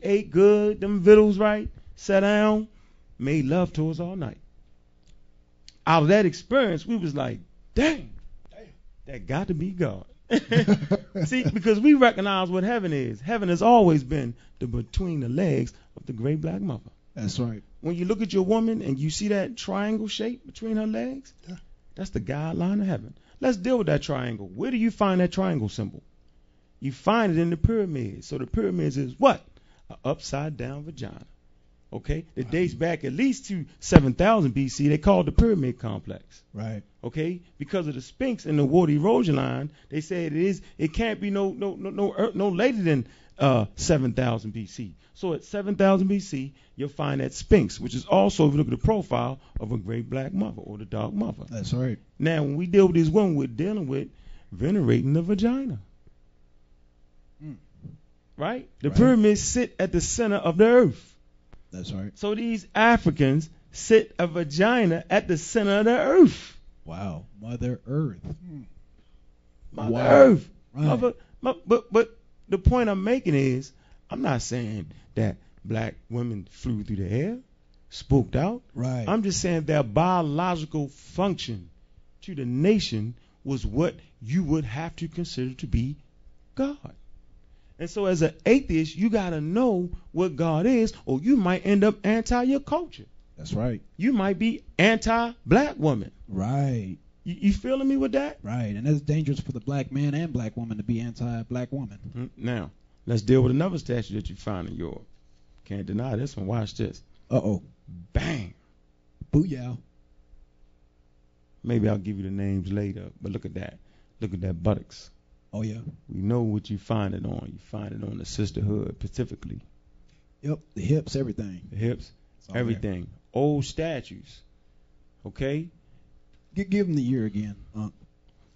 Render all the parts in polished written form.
ate good, them victuals right, sat down, made love to us all night. Out of that experience, we was like, dang, that got to be God. See, because we recognize what heaven is. Heaven has always been the between the legs of the great black mother. That's right. When you look at your woman and you see that triangle shape between her legs, that's the guideline of heaven. Let's deal with that triangle. Where do you find that triangle symbol? You find it in the pyramids. So the pyramids is what? An upside down vagina. Okay? It dates back at least to 7,000 BC. They called the pyramid complex. Right. Okay? Because of the Sphinx and the water erosion line, they said it can't be no later than 7,000 BC. So at 7,000 BC, you'll find that Sphinx, which is also, if you look at the profile of a great black mother or the dark mother. That's right. Now, when we deal with these women, we're dealing with venerating the vagina. Right? The pyramids sit at the center of the earth. That's right. So these Africans sit a vagina at the center of the earth. Wow. Mother Earth. Mother Earth. Right. But the point I'm making is, I'm not saying that black women flew through the air, spooked out. Right. I'm just saying their biological function to the nation was what you would have to consider to be God. And so as an atheist, you got to know what God is, or you might end up anti your culture. That's right. You might be anti-black woman. Right. You feeling me with that? Right. And that's dangerous for the black man and black woman to be anti-black woman. Now, let's deal with another statue that you find in Europe. Can't deny this one. Watch this. Uh-oh. Bang. Booyah. Maybe I'll give you the names later, but look at that. Look at that buttocks. Oh, yeah. We know what you find it on. You find it on the sisterhood, specifically. Yep. The hips, everything. The hips, everything. There. Old statues. Okay? Give them the year again.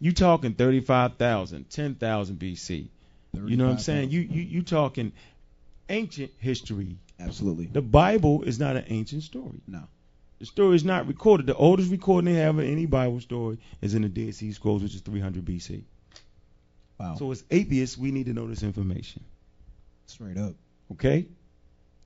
You talking 35,000, 10,000 BC. You know what I'm saying? You talking ancient history. Absolutely. The Bible is not an ancient story. No. The story is not recorded. The oldest recording they have of any Bible story is in the Dead Sea Scrolls, which is 300 BC. Wow. So as atheists, we need to know this information. Straight up. Okay?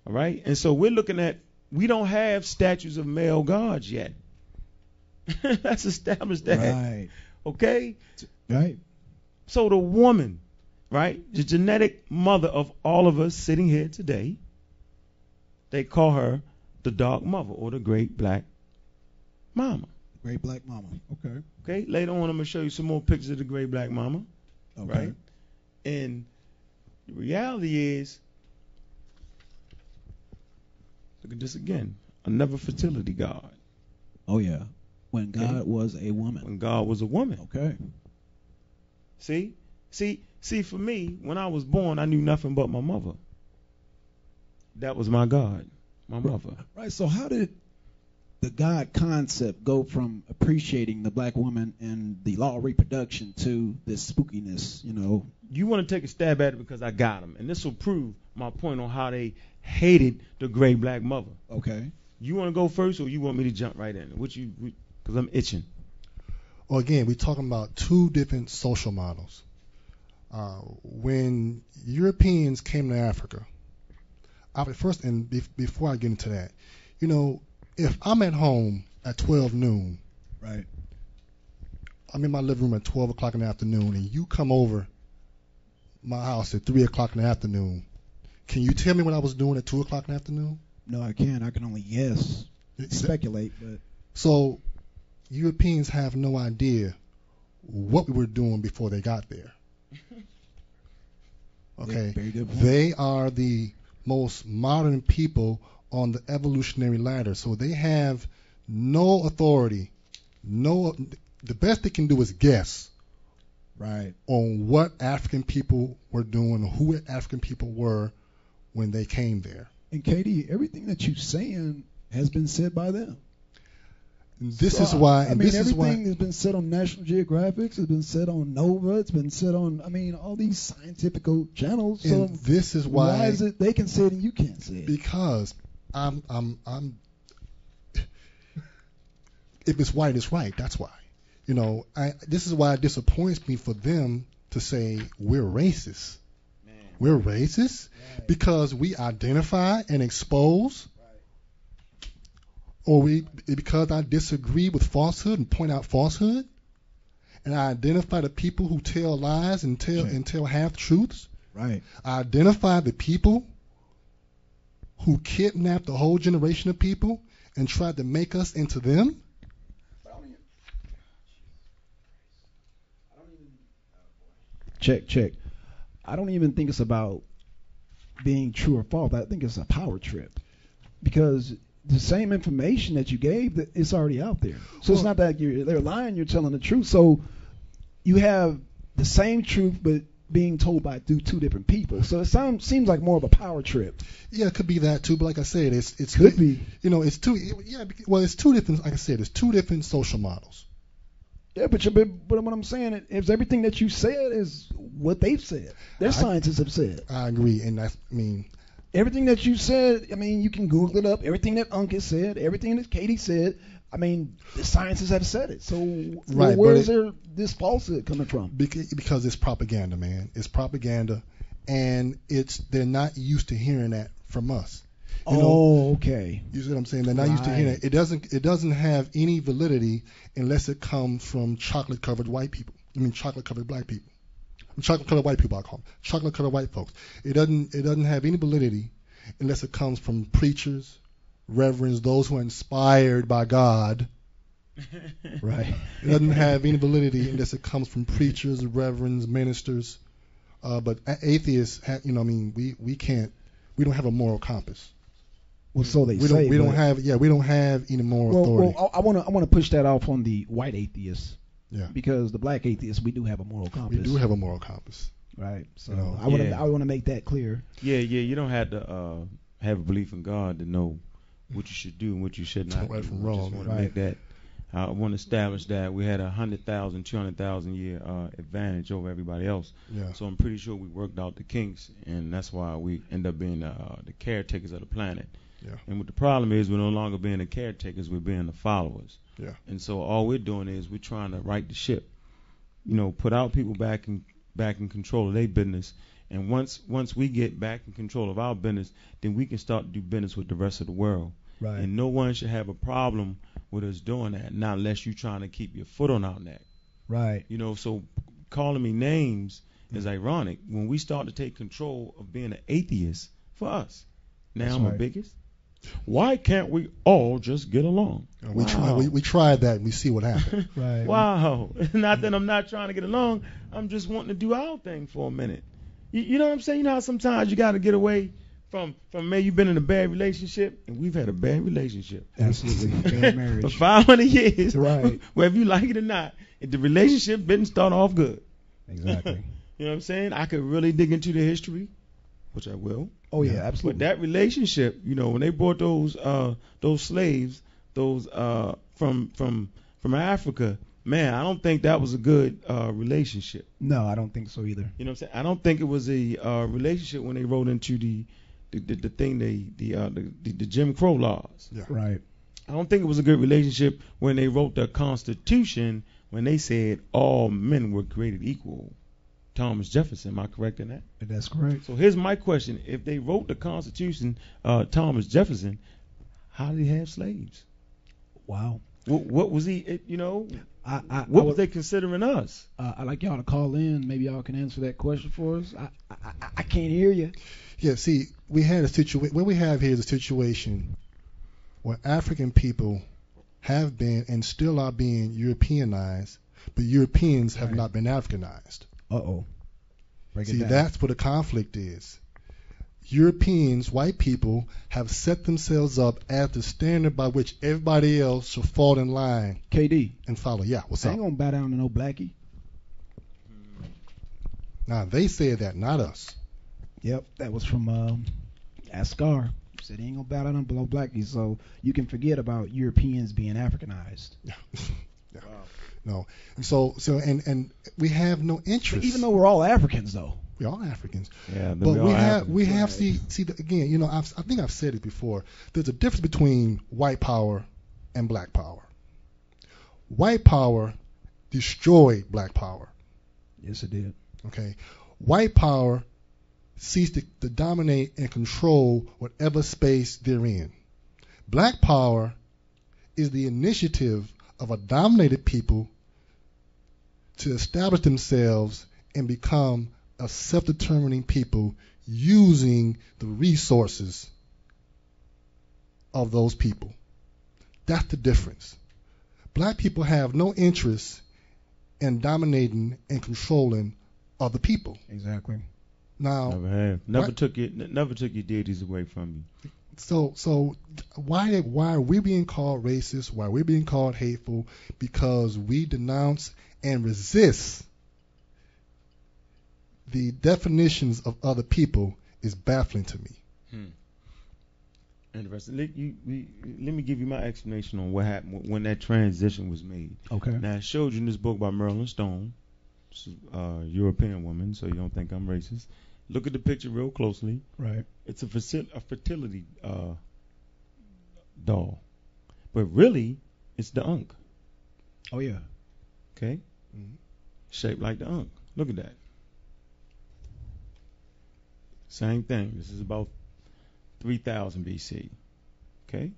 All right? And so we're looking at, we don't have statues of male gods yet. Let's establish that. Right. Okay? Right. So the woman, right, the genetic mother of all of us sitting here today, they call her the dark mother or the great black mama. Great black mama. Okay. Okay? Later on, I'm going to show you some more pictures of the great black mama. Okay. Right? And the reality is, look at this again, another fertility god. Oh, yeah. When God was a woman. When God was a woman. Okay. See, for me, when I was born, I knew nothing but my mother. That was my God, my mother. Right. So how did the God concept go from appreciating the black woman and the law of reproduction to this spookiness, you know? You want to take a stab at it because I got them. And this will prove my point on how they hated the great black mother. Okay. You want to go first or you want me to jump right in? Because I'm itching. Well, again, we're talking about two different social models. When Europeans came to Africa, before I get into that, you know, if I'm at home at 12 noon, right? I'm in my living room at 12 o'clock in the afternoon, and you come over my house at 3 o'clock in the afternoon, can you tell me what I was doing at 2 o'clock in the afternoon? No, I can't. I can only guess, speculate. But so Europeans have no idea what we were doing before they got there. Okay, very good point. They are the most modern people on the evolutionary ladder, so they have no authority. The best they can do is guess, right, on what African people were doing, who African people were when they came there. And Katie, everything that you're saying has been said by them. This is why everything has been said on National Geographic, it's been said on Nova, it's been said on, all these scientific channels. And so this is why is it they can say it and you can't say it? Because I'm if it's white, it's right. That's why. You know, this is why it disappoints me for them to say we're racist. Man. We're racist because we identify and expose, or because I disagree with falsehood and point out falsehood, and I identify the people who tell lies and tell half truths. Right. I identify the people who kidnapped a whole generation of people and tried to make us into them. Check. I don't even think it's about being true or false. I think it's a power trip, because the same information that you gave, it's already out there. So it's not that they're lying, you're telling the truth. So you have the same truth, but being told by two different people. So it seems like more of a power trip. Yeah, it could be that too. But like I said, it's could be. You know, it's two. Yeah, well, it's two different. Like I said, it's two different social models. Yeah, but what I'm saying is everything that you said is what they've said. Their scientists have said. I agree, and everything that you said, you can Google it up. Everything that Uncle said, everything that Katie said, the scientists have said it. So where is this falsehood coming from? Because it's propaganda, man. It's propaganda, and they're not used to hearing that from us. Okay. You see what I'm saying? They're not used to hearing it. It doesn't have any validity unless it comes from chocolate-covered white people. Chocolate-covered black people. Chocolate-covered white people, I call them. Chocolate-covered white folks. It doesn't have any validity unless it comes from preachers, reverends, those who are inspired by God. Right. It doesn't have any validity unless it comes from preachers, reverends, ministers. But atheists, we can't. We don't have a moral compass. Well, so they say. We don't have any moral authority. Well, I want to push that off on the white atheists. Yeah. Because the black atheists, we do have a moral compass. We do have a moral compass. Right. So I want to make that clear. Yeah. You don't have to have a belief in God to know what you should do and what you should not right do. from wrong. I just want to make that. I want to establish that we had 100,000, 200,000 year advantage over everybody else. Yeah. So I'm pretty sure we worked out the kinks, and that's why we end up being the caretakers of the planet. Yeah. And what the problem is, we're no longer being the caretakers, we're being the followers. Yeah. And so all we're doing is we're trying to right the ship. Put our people back in control of their business. And once we get back in control of our business, then we can start to do business with the rest of the world. Right. And no one should have a problem with us doing that, not unless you're trying to keep your foot on our neck. Right. So calling me names is ironic when we start to take control of being an atheist for us. Now That's I'm right. a biggest. Why can't we all just get along? We tried that and we see what happened. Right. Wow. Not that I'm not trying to get along. I'm just wanting to do our thing for a minute. You know what I'm saying? You know how sometimes you got to get away from maybe you've been in a bad relationship, and we've had a bad relationship. Absolutely. Bad marriage. For 500 years. Right. Whether you like it or not, if the relationship didn't start off good. Exactly. You know what I'm saying? I could really dig into the history, which I will. Oh yeah, absolutely. But that relationship, when they brought those slaves, from Africa, man, I don't think that was a good relationship. No, I don't think so either. You know what I'm saying? I don't think it was a relationship when they wrote into the Jim Crow laws. Yeah. Right. I don't think it was a good relationship when they wrote the Constitution when they said all men were created equal. Thomas Jefferson, am I correct in that? That's correct. So here's my question: if they wrote the Constitution, Thomas Jefferson, how did he have slaves? Wow. What was he? What was they considering us? I'd like y'all to call in. Maybe y'all can answer that question for us. I can't hear you. Yeah. See, we had a situation. What we have here is a situation where African people have been and still are being Europeanized, but Europeans have not been Africanized. Uh-oh. See, that's what the conflict is. Europeans, white people, have set themselves up as the standard by which everybody else should fall in line. KD. And follow. Yeah, what's I up? ain't gonna bow down to no blackie. Now, they said that, not us. Yep, that was from Ascar. Said he ain't gonna bow down to no blackie, so you can forget about Europeans being Africanized. Yeah. Yeah. Wow. No. So and we have no interest. But even though we're all Africans, though. We're all Africans. Yeah, but we have see again, I think I've said it before. There's a difference between white power and black power. White power destroyed black power. Yes, it did. Okay. White power seeks to dominate and control whatever space they're in. Black power is the initiative of a dominated people to establish themselves and become a self-determining people using the resources of those people. That's the difference. Black people have no interest in dominating and controlling other people. Exactly. Now, never took your deities away from you. So why are we being called racist? Why are we being called hateful? Because we denounce and resist the definitions of other people is baffling to me. Interesting. Let me give you my explanation on what happened when that transition was made. Okay. Now, I showed you in this book by Marilyn Stone. This is a European woman, so you don't think I'm racist. Look at the picture real closely. Right. It's a fertility doll. But really, it's the Ankh. Oh, yeah. Okay? Mm-hmm. Shaped like the Ankh. Look at that. Same thing. This is about 3000 BC. Okay?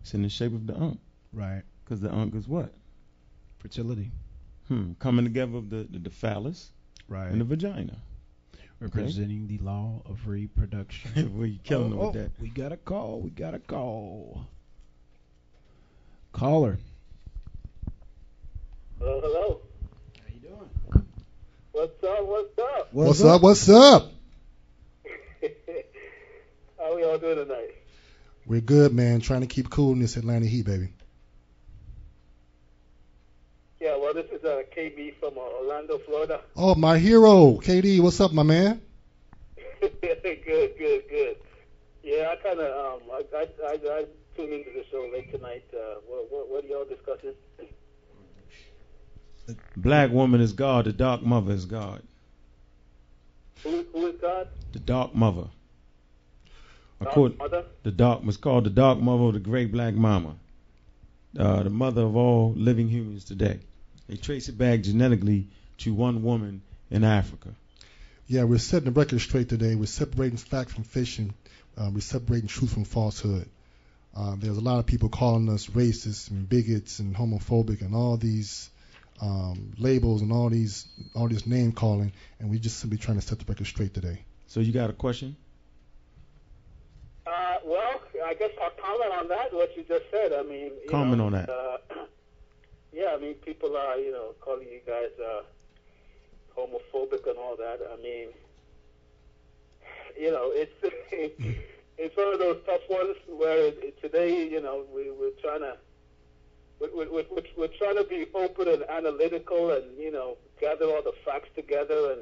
It's in the shape of the Ankh. Right. Because the Ankh is what? Fertility. Coming together of the phallus and the vagina. Representing the law of reproduction. Well, you killing them with that. We got a call. Caller. Hello. How you doing? What's up? How we all doing tonight? We're good, man. Trying to keep cool in this Atlanta heat, baby. Yeah, well, this is KB from Orlando, Florida. Oh, my hero, KD. What's up, my man? Good. Yeah, I kind of I tuned into the show late tonight. What are y'all discussing? The black woman is God. The dark mother is God. Who is God? The dark mother. Dark mother? The dark was called the dark mother of the great black mama. The mother of all living humans today. They trace it back genetically to one woman in Africa. Yeah, we're setting the record straight today. We're separating fact from fiction. We're separating truth from falsehood. There's a lot of people calling us racist and bigots and homophobic and all these labels and all this name calling, and we're just simply trying to set the record straight today. So you got a question? Well, I guess I'll comment on that, what you just said. I mean, comment on that. Yeah, I mean, people are, calling you guys homophobic and all that. I mean, it's it's one of those tough ones where today, we're trying to be open and analytical and gather all the facts together and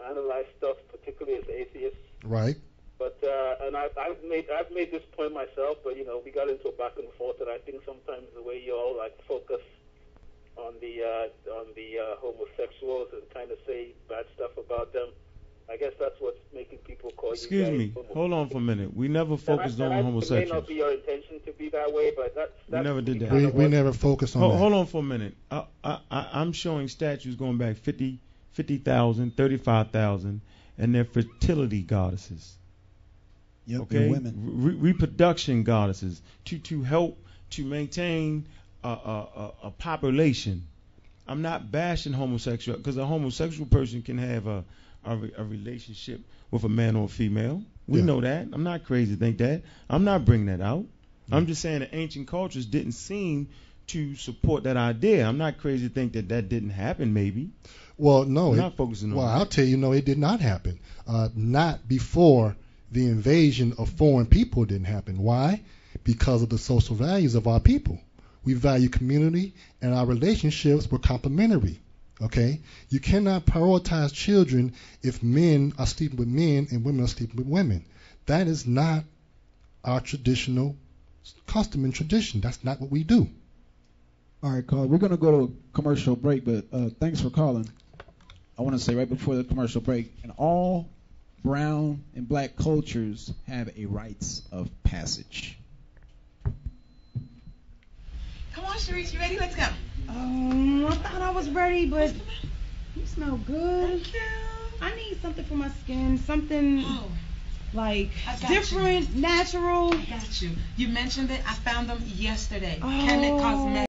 analyze stuff, particularly as atheists. Right. But and I've made this point myself, but we got into a back and forth, and I think sometimes the way you all focus on the homosexuals and kind of say bad stuff about them, I guess that's what's making people call Excuse you guys me. homophobic. Hold on for a minute. We never focused on homosexuals. It may not be your intention to be that way, but that's we never did that. We never focused on that. Hold on for a minute. I'm showing statues going back 50,000, 35,000, and they're fertility goddesses. Yep, okay, women. Reproduction goddesses to help to maintain a population. I'm not bashing homosexual because a homosexual person can have a relationship with a man or a female. We know that. I'm not crazy to think that. I'm not bringing that out. I'm just saying the ancient cultures didn't seem to support that idea. I'm not crazy to think that didn't happen. Maybe. Well, no. I'm not focusing on. Well, that. I'll tell you, no, it did not happen. Not before the invasion of foreign people didn't happen. Why? Because of the social values of our people. We value community, and our relationships were complementary. Okay? You cannot prioritize children if men are sleeping with men and women are sleeping with women. That is not our traditional custom and tradition. That's not what we do. All right, caller. We're going to go to a commercial break, but thanks for calling. I want to say right before the commercial break, in all brown and black cultures have a rites of passage. Come on, Sharice, you ready? Let's go. I thought I was ready, but you smell good. Thank you. I need something for my skin, something like different, natural. I got you. You mentioned it. I found them yesterday. Oh. Kemet Cosmetics.